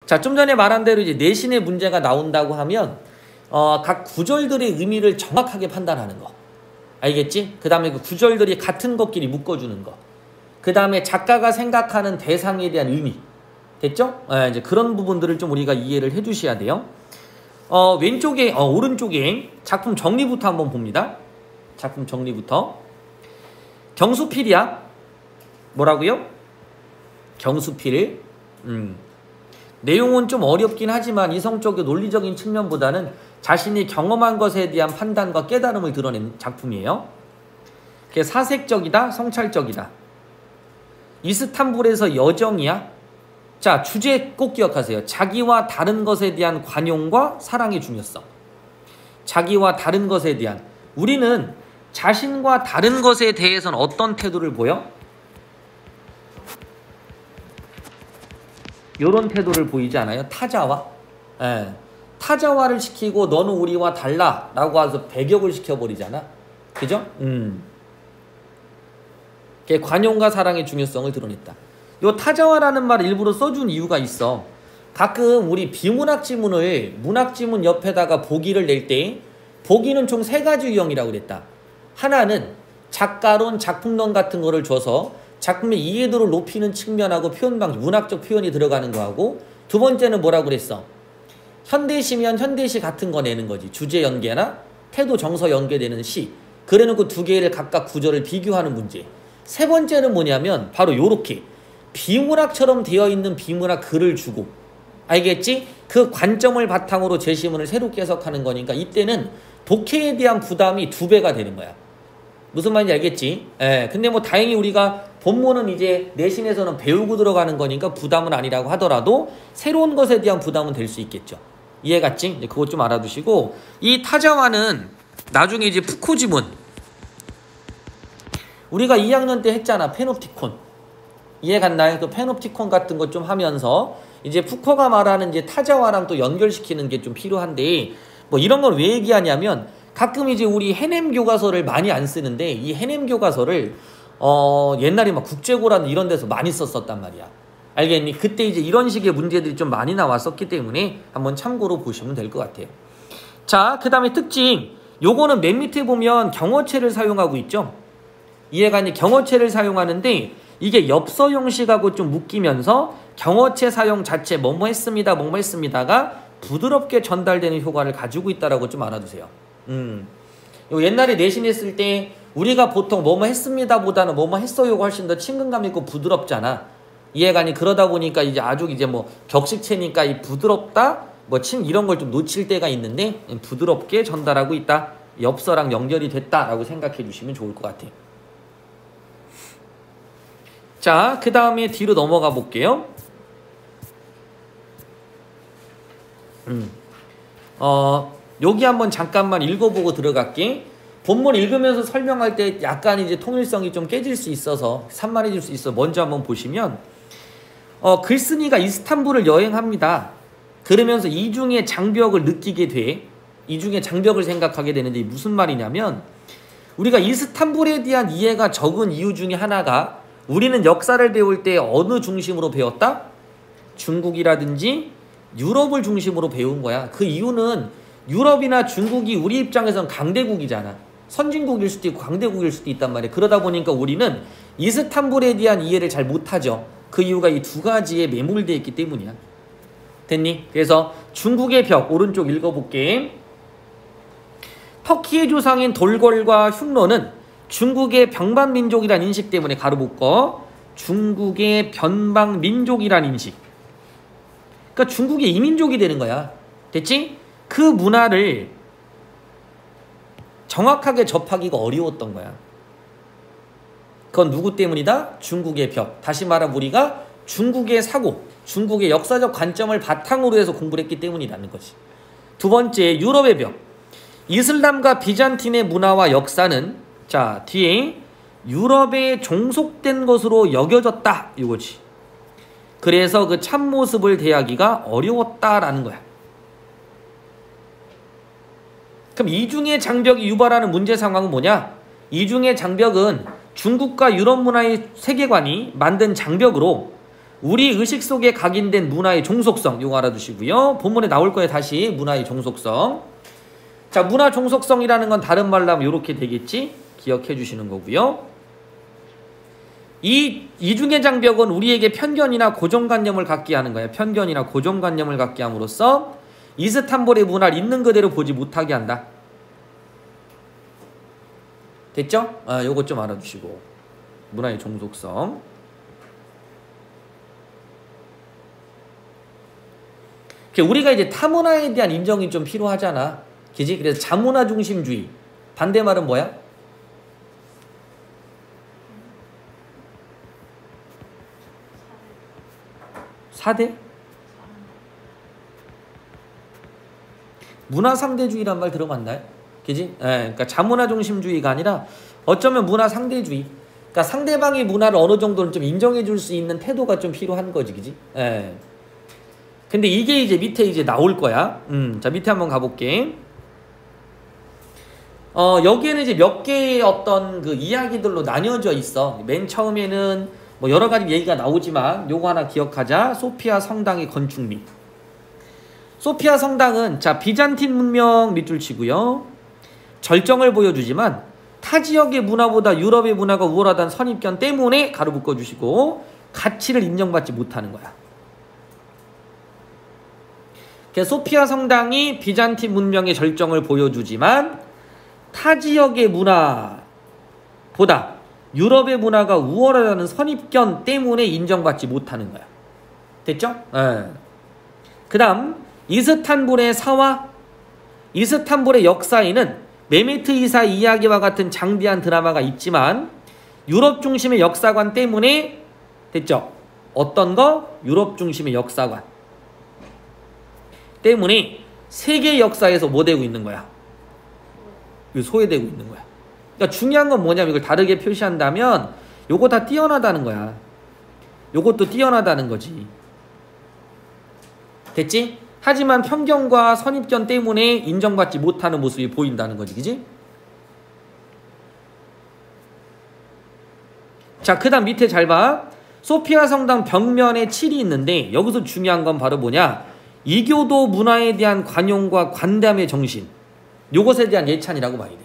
자, 좀 전에 말한 대로 이제 내신의 문제가 나온다고 하면 각 구절들의 의미를 정확하게 판단하는 거. 알겠지? 그 다음에 그 구절들이 같은 것끼리 묶어주는 거. 그 다음에 작가가 생각하는 대상에 대한 의미. 됐죠? 이제 그런 부분들을 좀 우리가 이해를 해 주셔야 돼요. 오른쪽에 작품 정리부터 한번 봅니다. 작품 정리부터. 경수필이야. 뭐라고요? 경수필. 내용은 좀 어렵긴 하지만 이성적이고 논리적인 측면보다는 자신이 경험한 것에 대한 판단과 깨달음을 드러낸 작품이에요. 그게 사색적이다, 성찰적이다. 이스탄불에서 여정이야. 자, 주제 꼭 기억하세요. 자기와 다른 것에 대한 관용과 사랑의 중요성. 자기와 다른 것에 대한. 우리는 자신과 다른 것에 대해서는 어떤 태도를 보여? 이런 태도를 보이지 않아요? 타자와? 타자화를 시키고 너는 우리와 달라 라고 해서 배격을 시켜버리잖아. 그죠? 관용과 사랑의 중요성을 드러냈다. 요 타자화라는 말을 일부러 써준 이유가 있어. 가끔 우리 비문학 지문을 문학 지문 옆에다가 보기를 낼 때 보기는 총 3가지 유형이라고 그랬다. 하나는 작가론, 작품론 같은 거를 줘서 작품의 이해도를 높이는 측면하고 표현 방식, 문학적 표현이 들어가는 거하고, 두 번째는 뭐라고 그랬어? 현대시면 현대시 같은 거 내는 거지. 주제 연계나 태도 정서 연계되는 시. 그래놓고 두 개를 각각 구절을 비교하는 문제. 세 번째는 뭐냐면 바로 요렇게 비문학처럼 되어 있는 비문학 글을 주고, 알겠지? 그 관점을 바탕으로 제시문을 새롭게 해석하는 거니까 이때는 독해에 대한 부담이 2배가 되는 거야. 무슨 말인지 알겠지? 근데 뭐 다행히 우리가 본문은 이제 내신에서는 배우고 들어가는 거니까 부담은 아니라고 하더라도 새로운 것에 대한 부담은 될 수 있겠죠. 이해갔지? 이제 그것 좀 알아두시고, 이 타자화는 나중에 이제 푸코 지문, 우리가 2학년 때 했잖아. 페놉티콘. 이해갔나요? 그 페놉티콘 같은 것 좀 하면서 이제 푸코가 말하는 이제 타자화랑 또 연결시키는 게 좀 필요한데, 뭐 이런 걸 왜 얘기하냐면 가끔 이제 우리 해냄 교과서를 많이 안 쓰는데 이 해냄 교과서를 옛날에 막 국제고라는 이런 데서 많이 썼었단 말이야. 알겠니? 그때 이제 이런 식의 문제들이 좀 많이 나왔었기 때문에 한번 참고로 보시면 될 것 같아요. 자, 그 다음에 특징. 요거는 맨 밑에 보면 경어체를 사용하고 있죠. 이해가니? 경어체를 사용하는데 이게 엽서 형식하고 좀 묶이면서 경어체 사용 자체 뭐뭐 했습니다, 뭐뭐 했습니다가 부드럽게 전달되는 효과를 가지고 있다라고 좀 알아두세요. 요 옛날에 내신했을 때 우리가 보통 뭐뭐 했습니다 보다는 뭐뭐 했어요가 훨씬 더 친근감 있고 부드럽잖아. 이해가니? 그러다 보니까 이제 아주 이제 뭐 격식체니까 이 부드럽다 뭐 이런 걸 좀 놓칠 때가 있는데 부드럽게 전달하고 있다. 엽서랑 연결이 됐다라고 생각해 주시면 좋을 것 같아요. 자, 그 다음에 뒤로 넘어가 볼게요. 여기 한번 잠깐만 읽어보고 들어갈게. 본문 읽으면서 설명할 때 약간 이제 통일성이 좀 깨질 수 있어서 산만해질 수 있어. 먼저 한번 보시면 글쓴이가 이스탄불을 여행합니다. 그러면서 이중의 장벽을 느끼게 돼. 이중의 장벽을 생각하게 되는데 무슨 말이냐면 우리가 이스탄불에 대한 이해가 적은 이유 중에 하나가 우리는 역사를 배울 때 어느 중심으로 배웠다? 중국이라든지 유럽을 중심으로 배운 거야. 그 이유는 유럽이나 중국이 우리 입장에서는 강대국이잖아. 선진국일 수도 있고 강대국일 수도 있단 말이야. 그러다 보니까 우리는 이스탄불에 대한 이해를 잘 못하죠. 그 이유가 이 2가지에 매몰되어 있기 때문이야. 됐니? 그래서 중국의 벽, 오른쪽 읽어볼게. 터키의 조상인 돌궐과 흉노는 중국의 변방민족이란 인식 때문에 가로 묶어 중국의 변방민족이란 인식. 그러니까 중국의 이민족이 되는 거야. 됐지? 그 문화를 정확하게 접하기가 어려웠던 거야. 그건 누구 때문이다? 중국의 벽. 다시 말하면 우리가 중국의 사고, 중국의 역사적 관점을 바탕으로 해서 공부를 했기 때문이라는 거지. 두 번째, 유럽의 벽. 이슬람과 비잔틴의 문화와 역사는 자 뒤에 유럽에 종속된 것으로 여겨졌다 이거지. 그래서 그 참모습을 대하기가 어려웠다라는 거야. 그럼 이중의 장벽이 유발하는 문제 상황은 뭐냐? 이중의 장벽은 중국과 유럽 문화의 세계관이 만든 장벽으로 우리 의식 속에 각인된 문화의 종속성, 요거 알아두시고요. 본문에 나올 거예요. 다시 문화의 종속성. 자, 문화 종속성이라는 건 다른 말로 하면 이렇게 되겠지? 기억해 주시는 거고요. 이 이중의 장벽은 우리에게 편견이나 고정관념을 갖게 하는 거예요. 편견이나 고정관념을 갖게 함으로써 이스탄불의 문화를 있는 그대로 보지 못하게 한다. 됐죠? 요거 좀 알아두시고. 문화의 종속성. 우리가 이제 타문화에 대한 인정이 좀 필요하잖아. 그지? 그래서 자문화 중심주의. 반대말은 뭐야? 사대? 문화 상대주의란 말 들어봤나요? 그지? 그러니까 자문화 중심주의가 아니라 어쩌면 문화 상대주의. 그러니까 상대방의 문화를 어느 정도는 좀 인정해 줄 수 있는 태도가 좀 필요한 거지. 그지? 근데 이게 이제 밑에 이제 나올 거야. 자, 밑에 한번 가볼게. 여기에는 이제 몇 개의 어떤 그 이야기들로 나뉘어져 있어. 맨 처음에는 뭐 여러 가지 얘기가 나오지만 요거 하나 기억하자. 소피아 성당의 건축 및. 소피아 성당은 자, 비잔틴 문명 밑줄 치고요. 절정을 보여주지만 타 지역의 문화보다 유럽의 문화가 우월하다는 선입견 때문에 가로 묶어주시고 가치를 인정받지 못하는 거야. 소피아 성당이 비잔틴 문명의 절정을 보여주지만 타 지역의 문화보다 유럽의 문화가 우월하다는 선입견 때문에 인정받지 못하는 거야. 됐죠? 그 다음 이스탄불의 사화, 이스탄불의 역사에는 메메트 이사 이야기와 같은 장대한 드라마가 있지만 유럽 중심의 역사관 때문에 됐죠? 어떤 거? 유럽 중심의 역사관 때문에 세계 역사에서 뭐 되고 있는 거야? 소외되고 있는 거야. 그러니까 중요한 건 뭐냐면 이걸 다르게 표시한다면 요거 다 뛰어나다는 거야. 요것도 뛰어나다는 거지. 됐지? 하지만 편견과 선입견 때문에 인정받지 못하는 모습이 보인다는 거지. 그지? 자, 그 다음 밑에 잘 봐. 소피아 성당 벽면에 칠이 있는데 여기서 중요한 건 바로 뭐냐? 이교도 문화에 대한 관용과 관대함의 정신, 요것에 대한 예찬이라고 봐야 돼.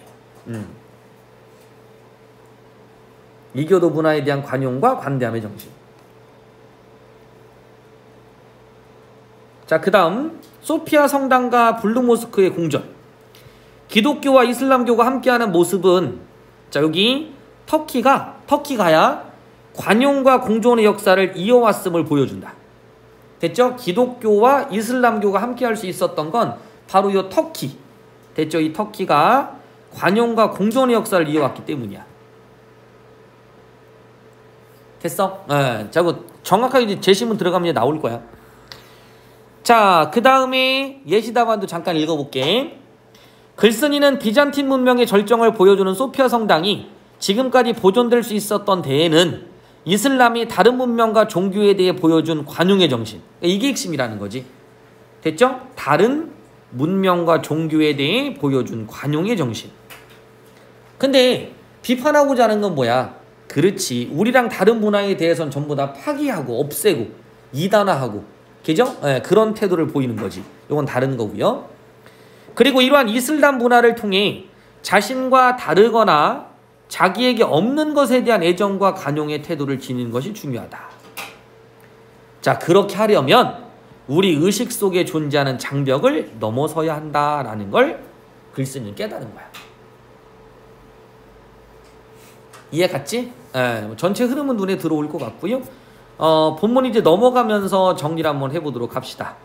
이교도 문화에 대한 관용과 관대함의 정신. 자, 그 다음 소피아 성당과 블루모스크의 공전. 기독교와 이슬람교가 함께하는 모습은 자, 여기 터키가야 관용과 공존의 역사를 이어왔음을 보여준다. 됐죠? 기독교와 이슬람교가 함께 할 수 있었던 건 바로 이 터키. 됐죠? 이 터키가 관용과 공존의 역사를 이어왔기 때문이야. 됐어? 자, 정확하게 이제 제시문 들어가면 이제 나올 거야. 자, 그 다음에 예시답안도 잠깐 읽어볼게. 글쓴이는 비잔틴 문명의 절정을 보여주는 소피아 성당이 지금까지 보존될 수 있었던 데에는 이슬람이 다른 문명과 종교에 대해 보여준 관용의 정신, 이게 핵심이라는 거지. 됐죠? 다른 문명과 종교에 대해 보여준 관용의 정신. 근데 비판하고자 하는 건 뭐야? 그렇지, 우리랑 다른 문화에 대해서는 전부 다 파기하고 없애고 이단화하고, 그죠? 그런 태도를 보이는 거지. 이건 다른 거고요. 그리고 이러한 이슬람 문화를 통해 자신과 다르거나 자기에게 없는 것에 대한 애정과 관용의 태도를 지니는 것이 중요하다. 자, 그렇게 하려면 우리 의식 속에 존재하는 장벽을 넘어서야 한다라는 걸 글쓴이는 깨달은 거야. 이해 갔지? 전체 흐름은 눈에 들어올 것 같고요. 본문 이제 넘어가면서 정리를 한번 해보도록 합시다.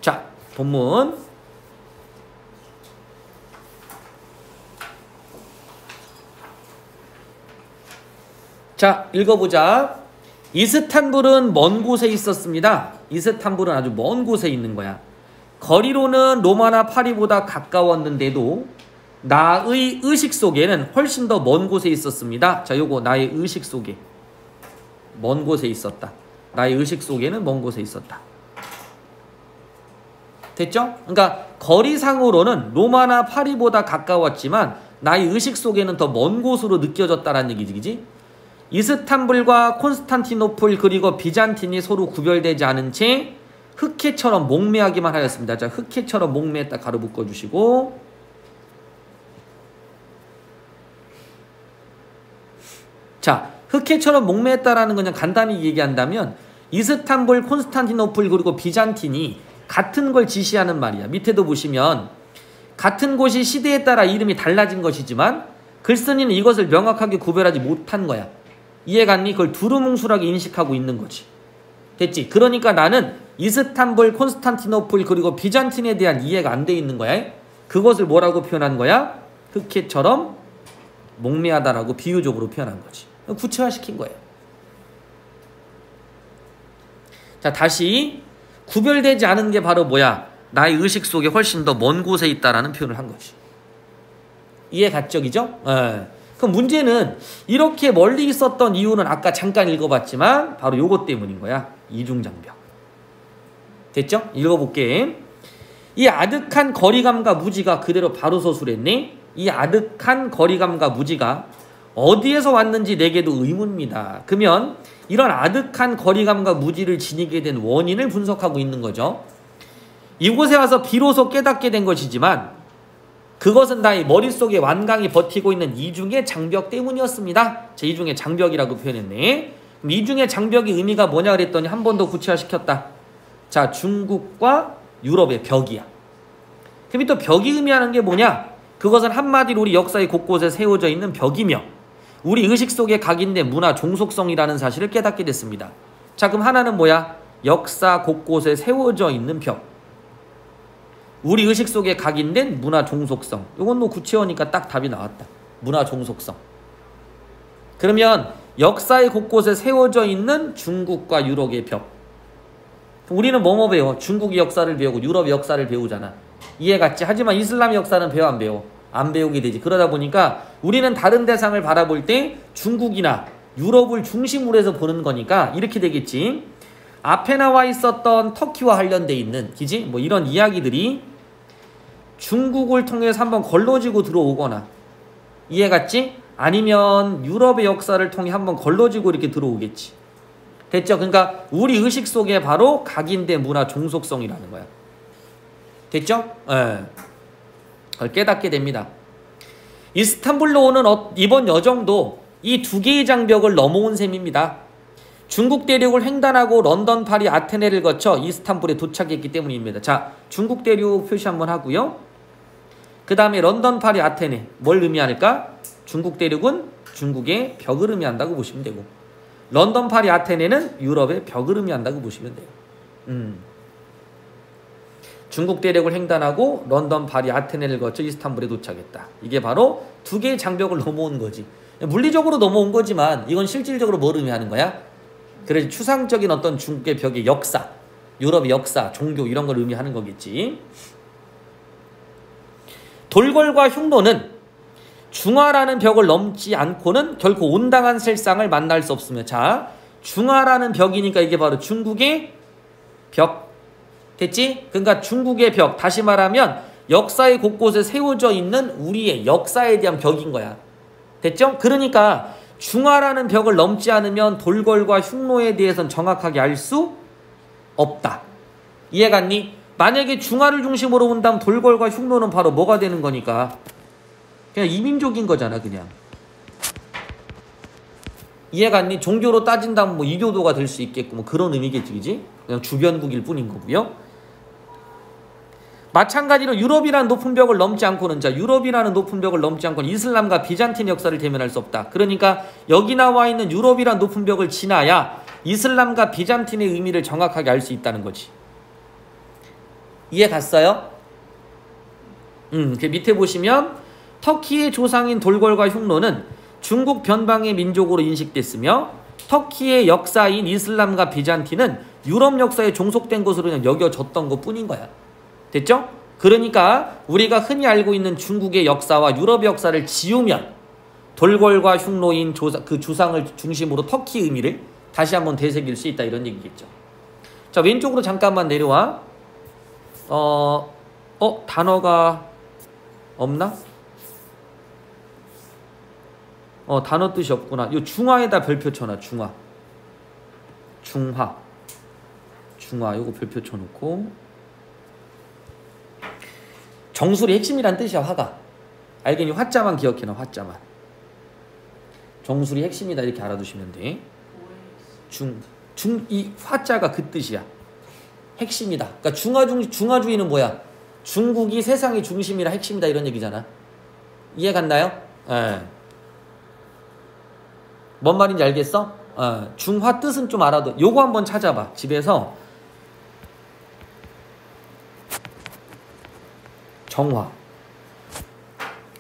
자, 본문. 자, 읽어보자. 이스탄불은 먼 곳에 있었습니다. 이스탄불은 아주 먼 곳에 있는 거야. 거리로는 로마나 파리보다 가까웠는데도 나의 의식 속에는 훨씬 더 먼 곳에 있었습니다. 자, 요거 나의 의식 속에 먼 곳에 있었다. 나의 의식 속에는 먼 곳에 있었다. 됐죠? 그러니까 거리상으로는 로마나 파리보다 가까웠지만 나의 의식 속에는 더 먼 곳으로 느껴졌다라는 얘기지. 그지? 이스탄불과 콘스탄티노플 그리고 비잔틴이 서로 구별되지 않은 채 흑해처럼 몽매하기만 하였습니다. 자, 흑해처럼 몽매했다 가로 묶어주시고, 자, 흑해처럼 몽매했다라는 건 그냥 간단히 얘기한다면 이스탄불, 콘스탄티노플 그리고 비잔틴이 같은 걸 지시하는 말이야. 밑에도 보시면 같은 곳이 시대에 따라 이름이 달라진 것이지만 글쓴이는 이것을 명확하게 구별하지 못한 거야. 이해갔니? 그걸 두루뭉술하게 인식하고 있는 거지. 됐지? 그러니까 나는 이스탄불, 콘스탄티노플 그리고 비잔틴에 대한 이해가 안 돼 있는 거야. 그것을 뭐라고 표현한 거야? 흑해처럼 몽매하다라고 비유적으로 표현한 거지. 구체화시킨 거예요. 자, 다시 구별되지 않은 게 바로 뭐야? 나의 의식 속에 훨씬 더 먼 곳에 있다라는 표현을 한 거지. 이해 갔죠? 그죠? 그럼 문제는 이렇게 멀리 있었던 이유는 아까 잠깐 읽어봤지만 바로 요것 때문인 거야. 이중장벽. 됐죠? 읽어볼게. 이 아득한 거리감과 무지가 그대로 바로 서술했네. 이 아득한 거리감과 무지가 어디에서 왔는지 내게도 의문입니다. 그러면 이런 아득한 거리감과 무지를 지니게 된 원인을 분석하고 있는 거죠. 이곳에 와서 비로소 깨닫게 된 것이지만 그것은 나의 머릿속에 완강히 버티고 있는 이중의 장벽 때문이었습니다. 자, 이중의 장벽이라고 표현했네. 그럼 이중의 장벽의 의미가 뭐냐 그랬더니 한 번 더 구체화시켰다. 자, 중국과 유럽의 벽이야. 그럼 또 벽이 의미하는 게 뭐냐? 그것은 한마디로 우리 역사의 곳곳에 세워져 있는 벽이며 우리 의식 속에 각인된 문화 종속성이라는 사실을 깨닫게 됐습니다. 자, 그럼 하나는 뭐야? 역사 곳곳에 세워져 있는 벽. 우리 의식 속에 각인된 문화 종속성. 이건 뭐 구체어니까 딱 답이 나왔다. 문화 종속성. 그러면 역사의 곳곳에 세워져 있는 중국과 유럽의 벽. 우리는 뭐뭐 배워? 중국의 역사를 배우고 유럽의 역사를 배우잖아. 이해 갔지? 하지만 이슬람 역사는 배워 안 배워? 안 배우게 되지. 그러다 보니까 우리는 다른 대상을 바라볼 때 중국이나 유럽을 중심으로 해서 보는 거니까 이렇게 되겠지. 앞에 나와 있었던 터키와 관련돼 있는 기지? 뭐 이런 이야기들이 중국을 통해서 한번 걸러지고 들어오거나 이해 갔지? 아니면 유럽의 역사를 통해 한번 걸러지고 이렇게 들어오겠지. 됐죠? 그러니까 우리 의식 속에 바로 각인된 문화 종속성이라는 거야. 됐죠? 예. 그걸 깨닫게 됩니다. 이스탄불로 오는 이번 여정도 이 두 개의 장벽을 넘어온 셈입니다. 중국 대륙을 횡단하고 런던, 파리, 아테네를 거쳐 이스탄불에 도착했기 때문입니다. 자, 중국 대륙 표시 한번 하고요. 그 다음에 런던, 파리, 아테네 뭘 의미할까? 중국 대륙은 중국의 벽을 의미한다고 보시면 되고 런던, 파리, 아테네는 유럽의 벽을 의미한다고 보시면 돼요. 중국 대륙을 횡단하고 런던, 파리, 아테네를 거쳐 이스탄불에 도착했다. 이게 바로 두 개의 장벽을 넘어온 거지. 물리적으로 넘어온 거지만 이건 실질적으로 뭘 의미하는 거야? 그래서 추상적인 어떤 중국의 벽의 역사, 유럽의 역사, 종교 이런 걸 의미하는 거겠지. 돌궐과 흉노는 중화라는 벽을 넘지 않고는 결코 온당한 실상을 만날 수 없으며 자, 중화라는 벽이니까 이게 바로 중국의 벽. 됐지? 그러니까 중국의 벽, 다시 말하면 역사의 곳곳에 세워져 있는 우리의 역사에 대한 벽인 거야. 됐죠? 그러니까 중화라는 벽을 넘지 않으면 돌궐과 흉노에 대해서는 정확하게 알 수 없다. 이해 갔니? 만약에 중화를 중심으로 본다면 돌궐과 흉노는 바로 뭐가 되는 거니까 그냥 이민족인 거잖아. 그냥 이해 갔니? 종교로 따진다면 뭐 이교도가 될 수 있겠고 뭐 그런 의미겠지. 그지? 그냥 주변국일 뿐인 거고요. 마찬가지로 유럽이라는 높은 벽을 넘지 않고는 자, 유럽이라는 높은 벽을 넘지 않고는 이슬람과 비잔틴 역사를 대면할 수 없다. 그러니까 여기 나와 있는 유럽이라는 높은 벽을 지나야 이슬람과 비잔틴의 의미를 정확하게 알 수 있다는 거지. 이해 갔어요? 그 밑에 보시면 터키의 조상인 돌궐과 흉노는 중국 변방의 민족으로 인식됐으며 터키의 역사인 이슬람과 비잔틴은 유럽 역사에 종속된 것으로 그냥 여겨졌던 것 뿐인 거야. 됐죠? 그러니까 우리가 흔히 알고 있는 중국의 역사와 유럽의 역사를 지우면 돌궐과 흉노인 그 주상을 중심으로 터키 의미를 다시 한번 되새길 수 있다 이런 얘기겠죠. 자, 왼쪽으로 잠깐만 내려와. 단어가 없나? 단어 뜻이 없구나. 요 중화에다 별표 쳐놔. 중화. 요거 별표 쳐놓고. 정술의 핵심이란 뜻이야. 화가. 알겠니? 화자만 기억해놔. 화자만. 정술이 핵심이다 이렇게 알아두시면 돼. 이 화자가 그 뜻이야. 핵심이다. 그러니까 중화주의는 뭐야? 중국이 세상의 중심이라 핵심이다 이런 얘기잖아. 이해 갔나요? 예. 뭔 말인지 알겠어? 중화 뜻은 좀 알아도. 요거 한번 찾아봐. 집에서. 정화.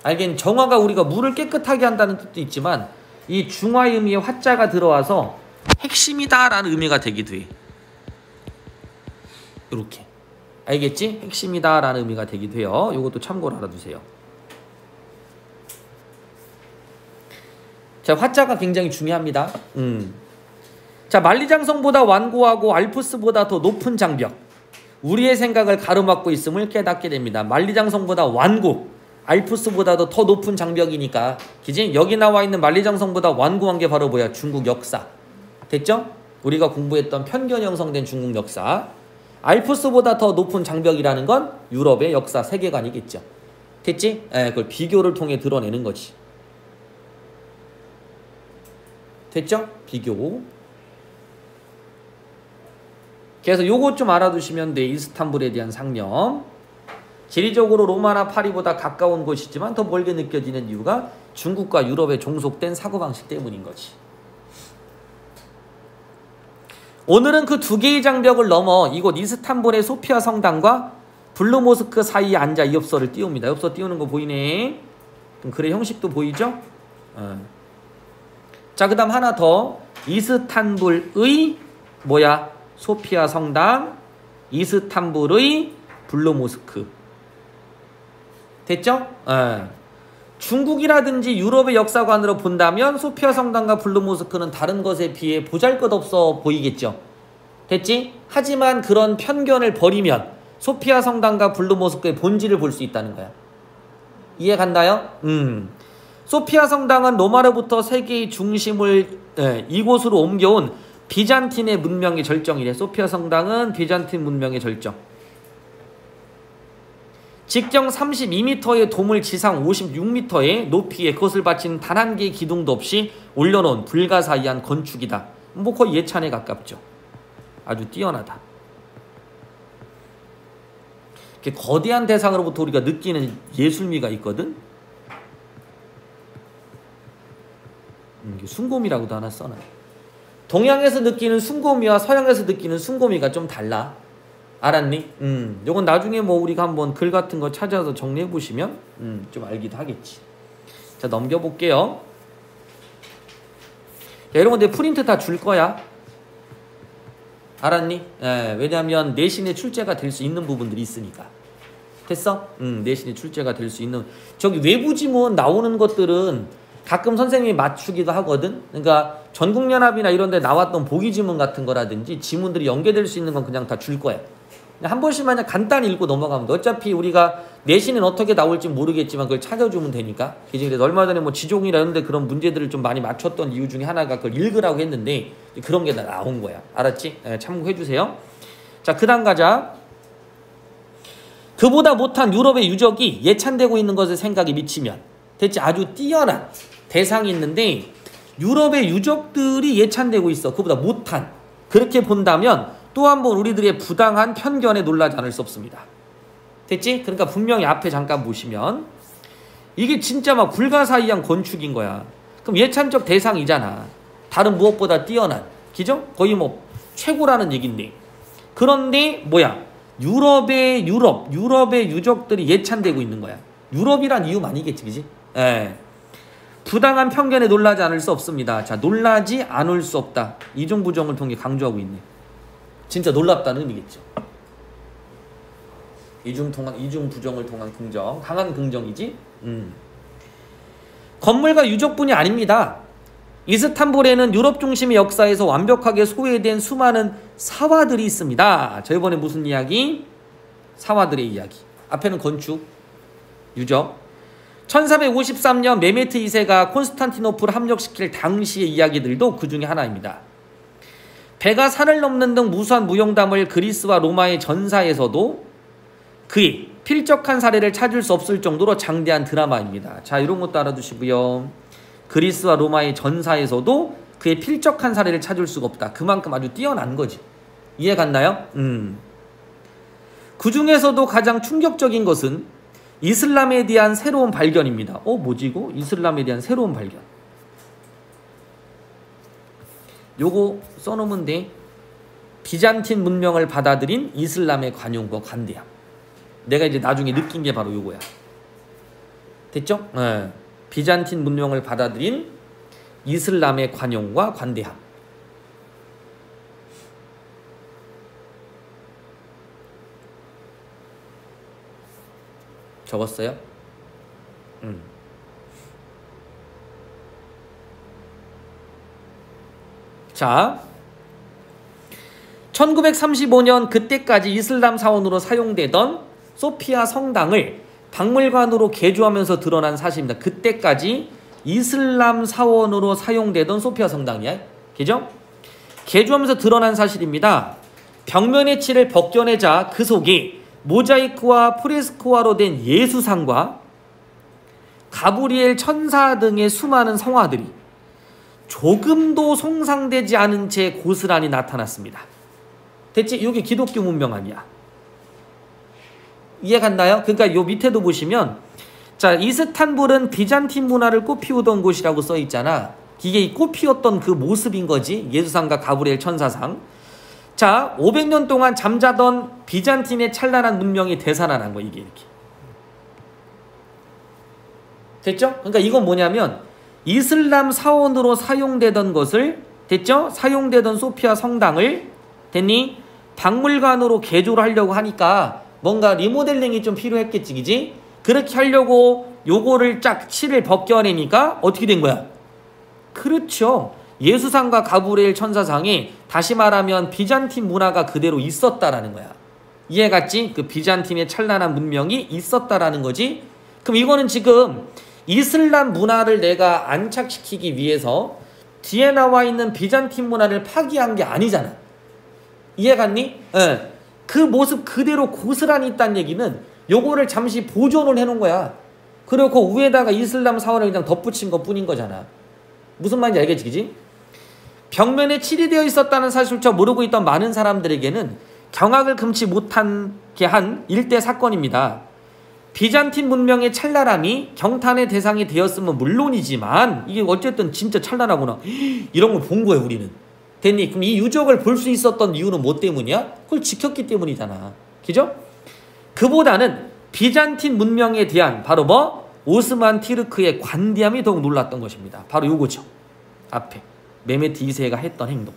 알겠니? 정화가 우리가 물을 깨끗하게 한다는 뜻도 있지만 이 중화의 의미에 화자가 들어와서 핵심이다라는 의미가 되기도 해. 이렇게. 알겠지? 핵심이다라는 의미가 되기도 해요. 이것도 참고로 알아두세요. 자, 화자가 굉장히 중요합니다. 자, 만리장성보다 완고하고 알프스보다 더 높은 장벽. 우리의 생각을 가로막고 있음을 깨닫게 됩니다. 만리장성보다 완고, 알프스보다도 더 높은 장벽이니까. 그지? 여기 나와 있는 만리장성보다 완고한 게 바로 뭐야? 중국 역사. 됐죠? 우리가 공부했던 편견 형성된 중국 역사. 알프스보다 더 높은 장벽이라는 건 유럽의 역사 세계관이겠죠. 됐지? 그걸 비교를 통해 드러내는 거지. 됐죠? 비교. 그래서 요것 좀 알아두시면 돼. 이스탄불에 대한 상념. 지리적으로 로마나 파리보다 가까운 곳이지만 더 멀게 느껴지는 이유가 중국과 유럽에 종속된 사고방식 때문인 거지. 오늘은 그 두 개의 장벽을 넘어 이곳 이스탄불의 소피아 성당과 블루모스크 사이에 앉아 이 엽서를 띄웁니다. 엽서 띄우는 거 보이네. 그럼 글의 형식도 보이죠? 자, 그 다음 하나 더. 이스탄불의 뭐야? 소피아 성당, 이스탄불의 블루모스크. 됐죠? 중국이라든지 유럽의 역사관으로 본다면 소피아 성당과 블루모스크는 다른 것에 비해 보잘것없어 보이겠죠. 됐지? 하지만 그런 편견을 버리면 소피아 성당과 블루모스크의 본질을 볼 수 있다는 거야. 이해 갔나요? 소피아 성당은 로마로부터 세계의 중심을 이곳으로 옮겨온 비잔틴의 문명의 절정이래. 소피아 성당은 비잔틴 문명의 절정. 직경 32m의 도물 지상 56m의 높이에 그것을 받치는 단 한 개의 기둥도 없이 올려놓은 불가사의한 건축이다. 뭐 거의 예찬에 가깝죠. 아주 뛰어나다. 이렇게 거대한 대상으로부터 우리가 느끼는 예술미가 있거든. 숭고미라고도 하나 써놔. 동양에서 느끼는 숭고미와 서양에서 느끼는 숭고미가 좀 달라. 알았니? 요건 나중에 뭐 우리가 한번 글 같은 거 찾아서 정리해 보시면 좀 알기도 하겠지. 자, 넘겨볼게요. 자, 여러분 내 프린트 다 줄 거야. 알았니? 왜냐하면 내신의 출제가 될 수 있는 부분들이 있으니까. 됐어? 내신의 출제가 될 수 있는. 저기 외부 지문 나오는 것들은 가끔 선생님이 맞추기도 하거든. 그러니까 전국연합이나 이런 데 나왔던 보기 지문 같은 거라든지 지문들이 연계될 수 있는 건 그냥 다 줄 거야. 한 번씩만 그냥 간단히 읽고 넘어가면 돼. 어차피 우리가 내신은 어떻게 나올지 모르겠지만 그걸 찾아주면 되니까. 그래서 얼마 전에 뭐 지종이라 이런 데 그런 문제들을 좀 많이 맞췄던 이유 중에 하나가 그걸 읽으라고 했는데 그런 게 다 나온 거야. 알았지? 참고해 주세요. 자, 그 다음 가자. 그보다 못한 유럽의 유적이 예찬되고 있는 것에 생각이 미치면 대체 아주 뛰어난 대상이 있는데 유럽의 유적들이 예찬되고 있어. 그보다 못한. 그렇게 본다면 또 한 번 우리들의 부당한 편견에 놀라지 않을 수 없습니다. 됐지? 그러니까 분명히 앞에 잠깐 보시면 이게 진짜 막 불가사의한 건축인 거야. 그럼 예찬적 대상이잖아. 다른 무엇보다 뛰어난. 그죠? 거의 뭐 최고라는 얘긴데. 그런데 뭐야? 유럽의 유적들이 예찬되고 있는 거야. 유럽이란 이유 아니겠지, 그지? 부당한 편견에 놀라지 않을 수 없습니다. 자, 놀라지 않을 수 없다. 이중부정을 통해 강조하고 있네. 진짜 놀랍다는 의미겠죠. 이중부정을 통한 긍정. 강한 긍정이지. 건물과 유적뿐이 아닙니다. 이스탄불에는 유럽 중심의 역사에서 완벽하게 소외된 수많은 사화들이 있습니다. 자, 이번에 무슨 이야기? 사화들의 이야기. 앞에는 건축, 유적. 1453년 메메트 2세가 콘스탄티노플을 함락시킬 당시의 이야기들도 그 중에 하나입니다. 배가 산을 넘는 등 무수한 무용담을 그리스와 로마의 전사에서도 그의 필적한 사례를 찾을 수 없을 정도로 장대한 드라마입니다. 자, 이런 것도 알아두시고요. 그리스와 로마의 전사에서도 그의 필적한 사례를 찾을 수가 없다. 그만큼 아주 뛰어난 거지. 이해 갔나요? 그 중에서도 가장 충격적인 것은 이슬람에 대한 새로운 발견입니다. 뭐지 이거? 이슬람에 대한 새로운 발견. 요거 써놓으면 돼. 비잔틴 문명을 받아들인 이슬람의 관용과 관대함. 내가 이제 나중에 느낀 게 바로 요거야. 됐죠? 네. 비잔틴 문명을 받아들인 이슬람의 관용과 관대함. 적었어요? 자, 1935년 그때까지 이슬람 사원으로 사용되던 소피아 성당을 박물관으로 개조하면서 드러난 사실입니다. 그때까지 이슬람 사원으로 사용되던 소피아 성당이야. 그죠? 개조하면서 드러난 사실입니다. 벽면의 칠을 벗겨내자 그 속에 모자이크와 프레스코화로 된 예수상과 가브리엘 천사 등의 수많은 성화들이 조금도 손상되지 않은 채 고스란히 나타났습니다. 됐지? 이게 기독교 문명 아니야. 이해 갔나요? 그러니까 요 밑에도 보시면, 자, 이스탄불은 비잔틴 문화를 꽃피우던 곳이라고 써 있잖아. 이게 이 꽃피웠던 그 모습인 거지. 예수상과 가브리엘 천사상. 자, 500년 동안 잠자던 비잔틴의 찬란한 문명이 되살아난 거, 이게 이렇게. 됐죠? 그러니까 이건 뭐냐면 이슬람 사원으로 사용되던 것을, 됐죠? 사용되던 소피아 성당을, 됐니? 박물관으로 개조를 하려고 하니까 뭔가 리모델링이 좀 필요했겠지, 그지? 그렇게 하려고 요거를 쫙 칠을 벗겨내니까 어떻게 된 거야? 그렇죠. 예수상과 가브리엘 천사상에 다시 말하면 비잔틴 문화가 그대로 있었다라는 거야. 이해 갔지? 그 비잔틴의 찬란한 문명이 있었다라는 거지. 그럼 이거는 지금 이슬람 문화를 내가 안착시키기 위해서 뒤에 나와 있는 비잔틴 문화를 파기한 게 아니잖아. 이해 갔니? 예. 그 모습 그대로 고스란히 있다는 얘기는 요거를 잠시 보존을 해놓은 거야. 그리고 그 위에다가 이슬람 사원을 그냥 덧붙인 것 뿐인 거잖아. 무슨 말인지 알겠지, 그지? 벽면에 칠이 되어 있었다는 사실조차 모르고 있던 많은 사람들에게는 경악을 금치 못하게 한 일대 사건입니다. 비잔틴 문명의 찬란함이 경탄의 대상이 되었으면 물론이지만 이게 어쨌든 진짜 찬란하구나. 이런 걸 본 거예요, 우리는. 됐니? 그럼 이 유적을 볼 수 있었던 이유는 뭐 때문이야? 그걸 지켰기 때문이잖아. 그죠? 그보다는 비잔틴 문명에 대한 바로 뭐? 오스만 티르크의 관대함이 더욱 놀랐던 것입니다. 바로 요거죠. 앞에 메메트 2세가 했던 행동.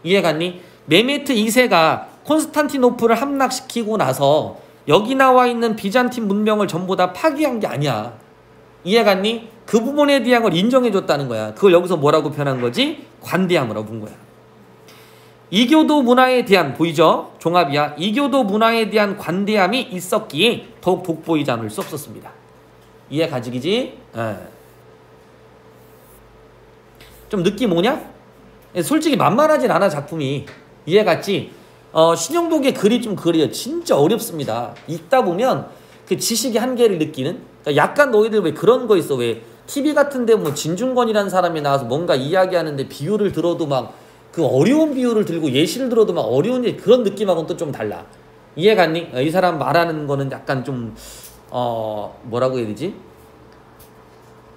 이해 갔니? 메메트 2세가 콘스탄티노플을 함락시키고 나서 여기 나와 있는 비잔틴 문명을 전부 다 파기한 게 아니야. 이해 갔니? 그 부분에 대한 걸 인정해줬다는 거야. 그걸 여기서 뭐라고 표현한 거지? 관대함으로 본 거야. 이교도 문화에 대한, 보이죠? 종합이야. 이교도 문화에 대한 관대함이 있었기에 더욱 돋보이지 않을 수 없었습니다. 이해 가지기지? 좀 느낌 오냐? 솔직히 만만하진 않아, 작품이. 이해 갔지? 신용복의 글이 좀 그래요. 진짜 어렵습니다. 읽다 보면 그 지식의 한계를 느끼는? 그러니까 약간 너희들 왜 그런 거 있어? 왜 TV 같은데 뭐 진중권이라는 사람이 나와서 뭔가 이야기하는데 비유를 들어도 막 그 어려운 비유를 들고 예시를 들어도 막 어려운 그런 느낌하고는 또 좀 달라. 이해 갔니? 이 사람 말하는 거는 약간 좀 뭐라고 해야 되지?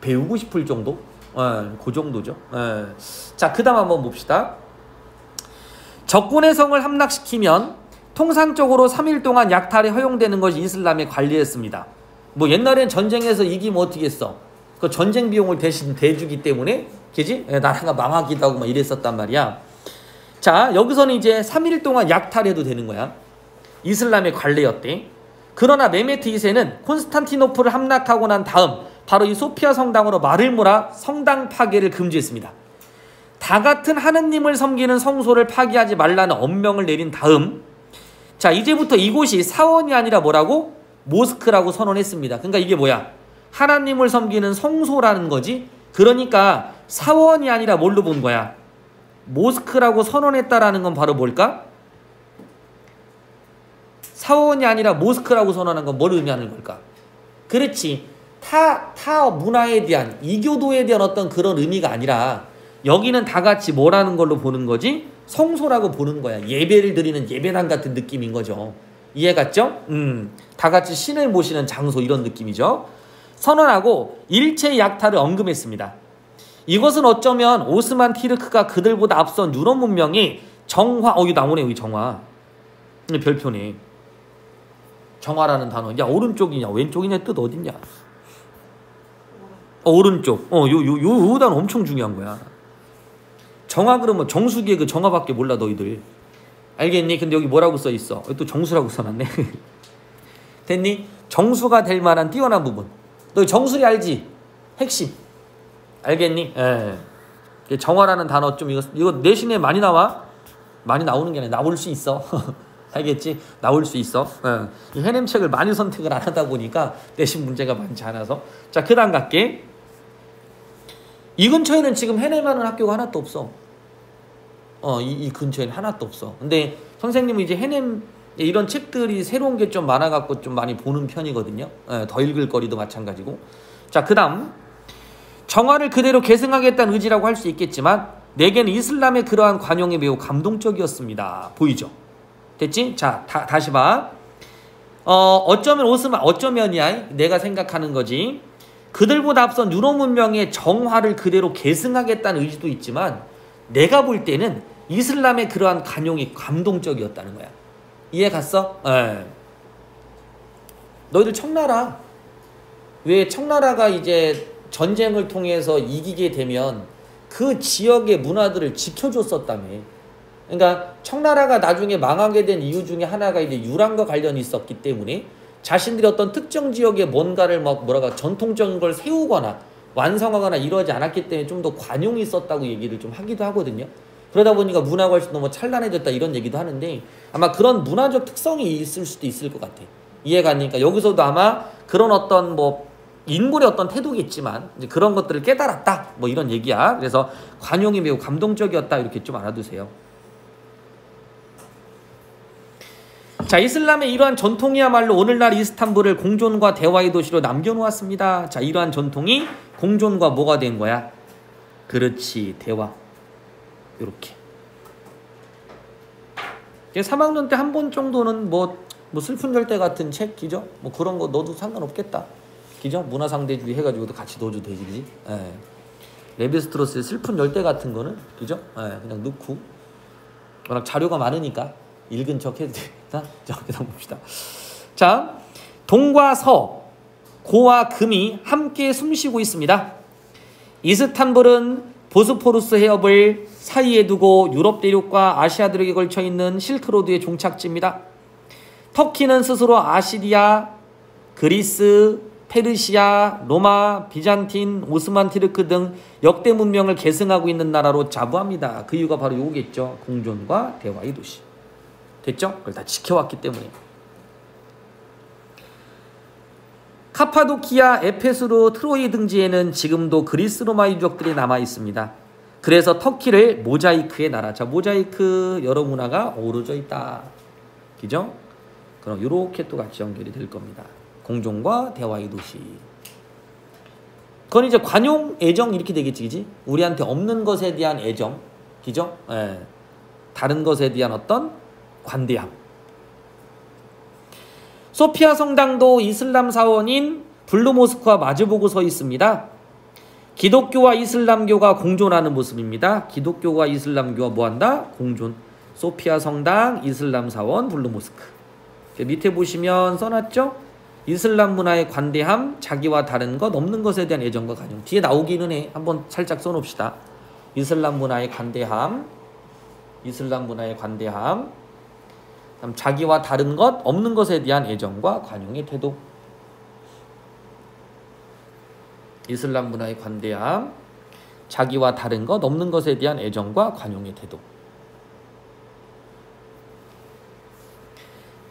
배우고 싶을 정도? 그 정도죠. 자, 그 다음 한번 봅시다. 적군의 성을 함락시키면 통상적으로 3일 동안 약탈이 허용되는 것이 이슬람의 관리였습니다. 뭐 옛날엔 전쟁에서 이기면 어떻게 했어? 그 전쟁 비용을 대신 대주기 때문에, 그지? 나라가 망하기도 하고 막 이랬었단 말이야. 자, 여기서는 이제 3일 동안 약탈해도 되는 거야. 이슬람의 관례였대. 그러나 메메트 2세는 콘스탄티노플을 함락하고 난 다음 바로 이 소피아 성당으로 말을 몰아 성당 파괴를 금지했습니다. 다 같은 하느님을 섬기는 성소를 파괴하지 말라는 엄명을 내린 다음, 자, 이제부터 이곳이 사원이 아니라 뭐라고? 모스크라고 선언했습니다. 그러니까 이게 뭐야? 하나님을 섬기는 성소라는 거지. 그러니까 사원이 아니라 뭘로 본 거야? 모스크라고 선언했다라는 건 바로 뭘까? 사원이 아니라 모스크라고 선언한 건 뭘 의미하는 걸까? 그렇지. 타 문화에 대한, 이교도에 대한 어떤 그런 의미가 아니라 여기는 다 같이 뭐라는 걸로 보는 거지? 성소라고 보는 거야. 예배를 드리는 예배당 같은 느낌인 거죠. 이해 갔죠? 다 같이 신을 모시는 장소 이런 느낌이죠. 선언하고 일체의 약탈을 언급했습니다. 이것은 어쩌면 오스만 티르크가 그들보다 앞선 유럽 문명이 정화, 이거 나오네, 여기 정화. 별표네. 정화라는 단어. 야, 오른쪽이냐, 왼쪽이냐, 뜻 어딨냐? 오른쪽. 요 단어 엄청 중요한 거야. 정화 그러면 정수기의 그 정화밖에 몰라, 너희들. 알겠니? 근데 여기 뭐라고 써 있어? 또 정수라고 써놨네. 됐니? 정수가 될 만한 뛰어난 부분. 너 정수리 알지? 핵심. 알겠니? 예. 정화라는 단어 좀 이거 내신에 많이 나와? 많이 나오는 게 아니라 나올 수 있어. 알겠지? 나올 수 있어. 예. 해냄책을 많이 선택을 안 하다 보니까 내신 문제가 많지 않아서. 자, 그 다음 갈게. 이 근처에는 지금 해냄하는 학교가 하나도 없어. 이 근처에는 하나도 없어. 근데 선생님은 이제 해냄 이런 책들이 새로운 게 좀 많아갖고 좀 많이 보는 편이거든요. 더 읽을 거리도 마찬가지고. 자, 그 다음. 정화를 그대로 계승하겠다는 의지라고 할 수 있겠지만 내게는 이슬람의 그러한 관용이 매우 감동적이었습니다. 보이죠? 됐지? 자, 다시 봐. 어쩌면이야. 내가 생각하는 거지. 그들보다 앞선 유럽 문명의 정화를 그대로 계승하겠다는 의지도 있지만 내가 볼 때는 이슬람의 그러한 관용이 감동적이었다는 거야. 이해 갔어? 너희들 청나라. 왜 청나라가 이제 전쟁을 통해서 이기게 되면 그 지역의 문화들을 지켜줬었다며. 그러니까 청나라가 나중에 망하게 된 이유 중에 하나가 이제 유랑과 관련이 있었기 때문에 자신들이 어떤 특정 지역에 뭔가를 전통적인 걸 세우거나 완성하거나 이러지 않았기 때문에 좀 더 관용이 있었다고 얘기를 좀 하기도 하거든요. 그러다 보니까 문화가 훨씬 더 찬란해졌다 이런 얘기도 하는데 아마 그런 문화적 특성이 있을 수도 있을 것 같아. 이해가 안 되니까 여기서도 아마 그런 어떤 인물의 어떤 태도겠지만 이제 그런 것들을 깨달았다 이런 얘기야. 그래서 관용이 매우 감동적이었다 이렇게 좀 알아두세요. 자, 이슬람의 이러한 전통이야말로 오늘날 이스탄불을 공존과 대화의 도시로 남겨놓았습니다. 자, 이러한 전통이 공존과 뭐가 된 거야? 그렇지, 대화. 이렇게. 3학년 때 한 번 정도는 슬픈 절대 같은 책, 기죠? 그런 거 넣어도 상관없겠다. 기죠? 문화상대주의 해가지고도 같이 넣어도 되지, 그지? 레비스트로스의 슬픈 열대 같은 거는, 그죠? 그냥 넣고. 워낙 자료가 많으니까 읽은 척 해도 돼. 자, 그다음 봅시다. 자, 동과 서, 고와 금이 함께 숨쉬고 있습니다. 이스탄불은 보스포루스 해협을 사이에 두고 유럽 대륙과 아시아 대륙에 걸쳐 있는 실크로드의 종착지입니다. 터키는 스스로 아시리아, 그리스, 페르시아, 로마, 비잔틴, 오스만 티르크 등 역대 문명을 계승하고 있는 나라로 자부합니다. 그 이유가 바로 요거겠죠. 공존과 대화의 도시. 됐죠? 그걸 다 지켜왔기 때문에. 카파도키아, 에페수르, 트로이 등지에는 지금도 그리스 로마 유적들이 남아 있습니다. 그래서 터키를 모자이크의 나라. 자, 모자이크 여러 문화가 어우러져 있다. 그죠? 그럼 이렇게 또 같이 연결이 될 겁니다. 공존과 대화의 도시. 그건 이제 관용, 애정 이렇게 되겠지, 그지? 우리한테 없는 것에 대한 애정, 그죠? 다른 것에 대한 어떤 관대함. 소피아 성당도 이슬람 사원인 블루모스크와 마주보고 서 있습니다. 기독교와 이슬람교가 공존하는 모습입니다. 기독교와 이슬람교가 뭐한다? 공존. 소피아 성당, 이슬람 사원, 블루모스크. 밑에 보시면 써놨죠? 이슬람 문화의 관대함, 자기와 다른 것, 없는 것에 대한 애정과 관용. 뒤에 나오기는 해. 한번 살짝 써놓읍시다. 이슬람 문화의 관대함, 이슬람 문화의 관대함, 자기와 다른 것, 없는 것에 대한 애정과 관용의 태도. 이슬람 문화의 관대함, 자기와 다른 것, 없는 것에 대한 애정과 관용의 태도.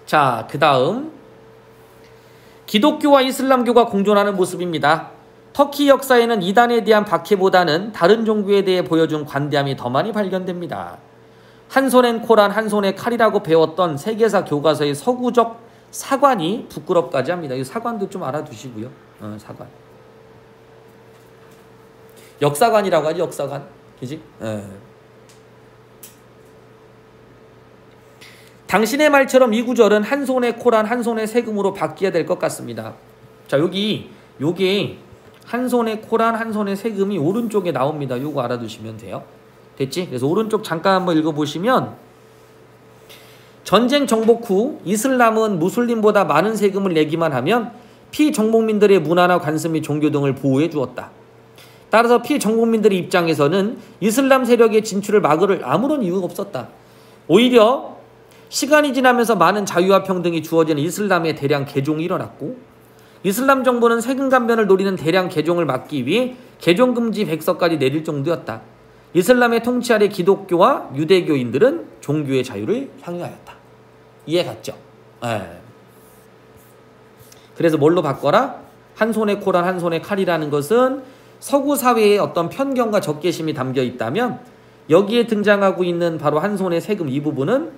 자, 그 다음 기독교와 이슬람교가 공존하는 모습입니다. 터키 역사에는 이단에 대한 박해보다는 다른 종교에 대해 보여준 관대함이 더 많이 발견됩니다. 한 손엔 코란, 한 손에 칼이라고 배웠던 세계사 교과서의 서구적 사관이 부끄럽까지 합니다. 이 사관도 좀 알아두시고요. 사관. 역사관이라고 하지, 역사관. 그지? 당신의 말처럼 이 구절은 한 손에 코란, 한 손에 세금으로 바뀌어야 될 것 같습니다. 자, 요게 한 손에 코란, 한 손에 세금이 오른쪽에 나옵니다. 요거 알아두시면 돼요. 됐지? 그래서 오른쪽 잠깐 한번 읽어보시면 전쟁 정복 후 이슬람은 무슬림보다 많은 세금을 내기만 하면 피정복민들의 문화나 관습 및 종교 등을 보호해 주었다. 따라서 피정복민들의 입장에서는 이슬람 세력의 진출을 막을 아무런 이유가 없었다. 오히려 시간이 지나면서 많은 자유와 평등이 주어지는 이슬람의 대량 개종이 일어났고 이슬람 정부는 세금 감변을 노리는 대량 개종을 막기 위해 개종 금지 백서까지 내릴 정도였다. 이슬람의 통치 아래 기독교와 유대교인들은 종교의 자유를 향유하였다. 이해 갔죠? 그래서 뭘로 바꿔라? 한 손에 코란, 한 손에 칼이라는 것은 서구 사회에 어떤 편견과 적개심이 담겨 있다면 여기에 등장하고 있는 바로 한 손에 세금 이 부분은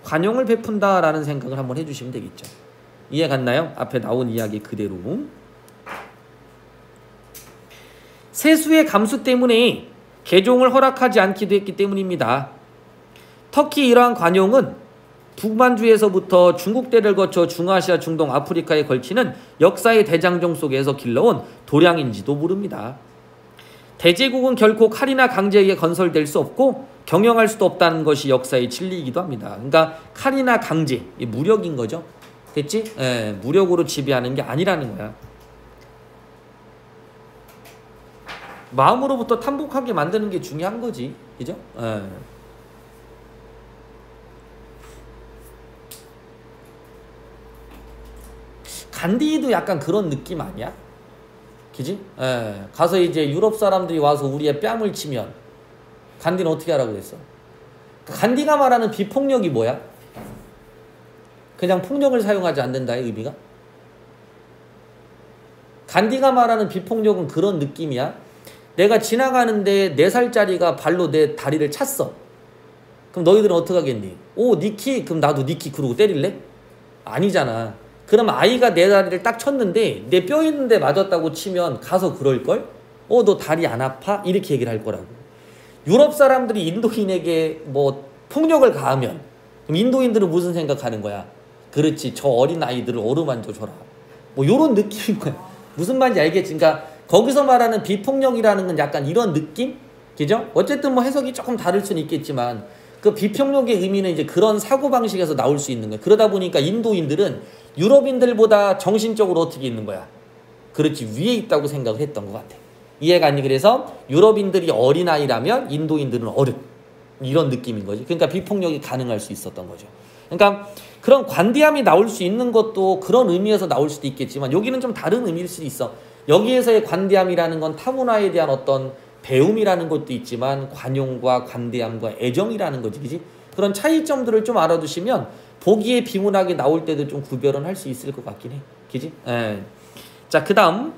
관용을 베푼다라는 생각을 한번 해주시면 되겠죠. 이해 갔나요? 앞에 나온 이야기 그대로. 세수의 감수 때문에 개종을 허락하지 않기도 했기 때문입니다. 터키 이러한 관용은 북만주에서부터 중국대를 거쳐 중아시아, 중동, 아프리카에 걸치는 역사의 대장정 속에서 길러온 도량인지도 모릅니다. 대제국은 결코 칼이나 강제에 의해 건설될 수 없고 경영할 수도 없다는 것이 역사의 진리이기도 합니다. 그러니까 칼이나 강제, 무력인 거죠. 됐지? 무력으로 지배하는 게 아니라는 거야. 마음으로부터 탐복하게 만드는 게 중요한 거지. 그죠? 간디도 약간 그런 느낌 아니야? 그지? 가서 이제 유럽 사람들이 와서 우리의 뺨을 치면 간디는 어떻게 하라고 그랬어? 간디가 말하는 비폭력이 뭐야? 그냥 폭력을 사용하지 않는다의 의미가? 간디가 말하는 비폭력은 그런 느낌이야. 내가 지나가는데 4살짜리가 발로 내 다리를 찼어. 그럼 너희들은 어떻게 하겠니? 오, 니키? 그럼 나도 니키 그러고 때릴래? 아니잖아. 그럼 아이가 내 다리를 딱 쳤는데 내 뼈 있는데 맞았다고 치면 가서 그럴걸? 너 다리 안 아파? 이렇게 얘기를 할 거라고. 유럽 사람들이 인도인에게 뭐 폭력을 가하면 그럼 인도인들은 무슨 생각하는 거야? 그렇지, 저 어린 아이들을 어루만져 줘라. 뭐 요런 느낌인 거야. 무슨 말인지 알겠지? 그러니까 거기서 말하는 비폭력이라는 건 약간 이런 느낌? 그죠? 어쨌든 뭐 해석이 조금 다를 수는 있겠지만 그 비폭력의 의미는 이제 그런 사고방식에서 나올 수 있는 거야. 그러다 보니까 인도인들은 유럽인들보다 정신적으로 어떻게 있는 거야? 그렇지, 위에 있다고 생각을 했던 것 같아. 이해가 아니? 그래서 유럽인들이 어린아이라면 인도인들은 어른. 이런 느낌인 거지. 그러니까 비폭력이 가능할 수 있었던 거죠. 그러니까 그런 관대함이 나올 수 있는 것도 그런 의미에서 나올 수도 있겠지만 여기는 좀 다른 의미일 수도 있어. 여기에서의 관대함이라는 건 타문화에 대한 어떤 배움이라는 것도 있지만 관용과 관대함과 애정이라는 거지. 그지? 그런 차이점들을 좀 알아두시면 보기에 비문하게 나올 때도 좀 구별은 할 수 있을 것 같긴 해. 그지? 자, 그 다음.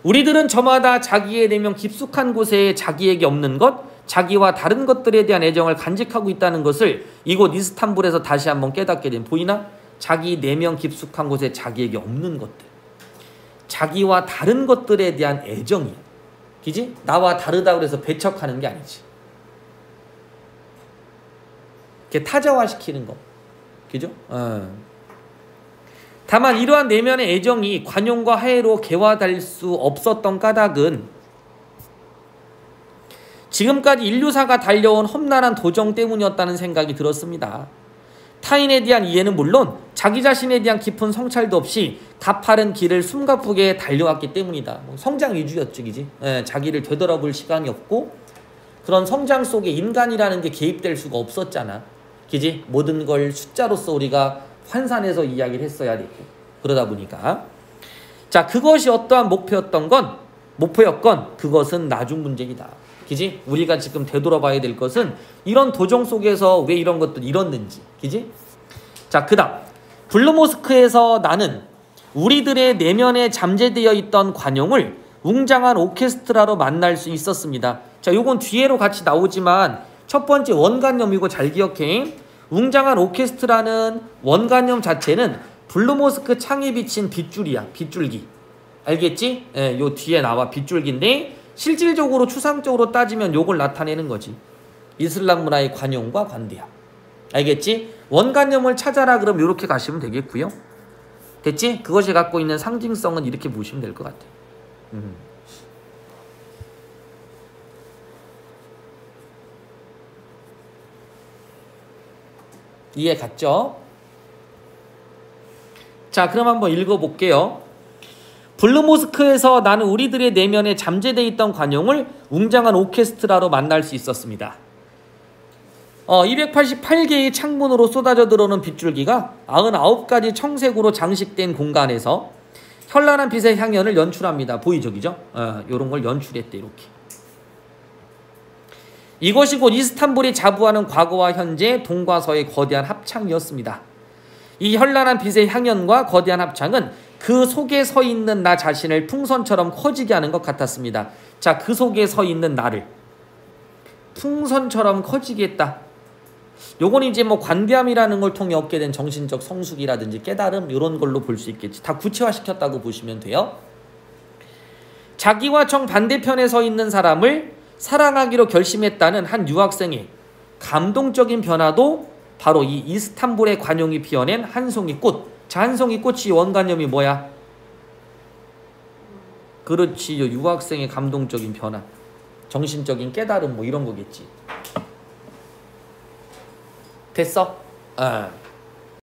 우리들은 저마다 자기의 내면 깊숙한 곳에 자기에게 없는 것, 자기와 다른 것들에 대한 애정을 간직하고 있다는 것을 이곳 이스탄불에서 다시 한번 깨닫게 된. 보이나? 자기 내면 깊숙한 곳에 자기에게 없는 것들. 자기와 다른 것들에 대한 애정이야. 그지? 나와 다르다고 해서 배척하는 게 아니지. 타자화시키는 거. 그죠? 다만 이러한 내면의 애정이 관용과 화해로 개화될 수 없었던 까닭은 지금까지 인류사가 달려온 험난한 도정 때문이었다는 생각이 들었습니다. 타인에 대한 이해는 물론 자기 자신에 대한 깊은 성찰도 없이 가파른 길을 숨가쁘게 달려왔기 때문이다. 성장 위주였죠. 그지? 자기를 되돌아볼 시간이 없고 그런 성장 속에 인간이라는 게 개입될 수가 없었잖아. 그지? 모든 걸 숫자로서 우리가 환산해서 이야기를 했어야 됐고 그러다 보니까 자, 그것이 어떠한 목표였건 그것은 나중 문제이다. 그지? 우리가 지금 되돌아봐야 될 것은 이런 도정 속에서 왜 이런 것들이 일었는지. 그지? 자, 그 다음 블루모스크에서 나는 우리들의 내면에 잠재되어 있던 관용을 웅장한 오케스트라로 만날 수 있었습니다. 자, 요건 뒤에로 같이 나오지만 첫 번째 원관념이고 잘 기억해. 웅장한 오케스트라는 원관념 자체는 블루모스크 창에 비친 빗줄이야. 빗줄기. 알겠지? 예, 요 뒤에 나와 빗줄기인데 실질적으로 추상적으로 따지면 요걸 나타내는 거지. 이슬람 문화의 관용과 관대함. 알겠지? 원관념을 찾아라 그럼 이렇게 가시면 되겠고요. 됐지? 그것이 갖고 있는 상징성은 이렇게 보시면 될 것 같아. 이해 갔죠? 자, 그럼 한번 읽어볼게요. 블루모스크에서 나는 우리들의 내면에 잠재되어 있던 관용을 웅장한 오케스트라로 만날 수 있었습니다. 288개의 창문으로 쏟아져 들어오는 빗줄기가 99가지 청색으로 장식된 공간에서 현란한 빛의 향연을 연출합니다. 보이죠? 그죠? 요런 걸 연출했대, 이렇게. 이것이 곧 이스탄불이 자부하는 과거와 현재 동과서의 거대한 합창이었습니다. 이 현란한 빛의 향연과 거대한 합창은 그 속에 서 있는 나 자신을 풍선처럼 커지게 하는 것 같았습니다. 자, 그 속에 서 있는 나를 풍선처럼 커지게 했다. 요건 이제 뭐 관대함이라는 걸 통해 얻게 된 정신적 성숙이라든지 깨달음 이런 걸로 볼 수 있겠지. 다 구체화시켰다고 보시면 돼요. 자기와 정반대편에 서 있는 사람을 사랑하기로 결심했다는 한 유학생의 감동적인 변화도 바로 이 이스탄불의 관용이 피어낸 한 송이 꽃. 자, 한 송이 꽃이 원관념이 뭐야? 그렇지, 유학생의 감동적인 변화, 정신적인 깨달음 뭐 이런 거겠지. 됐어?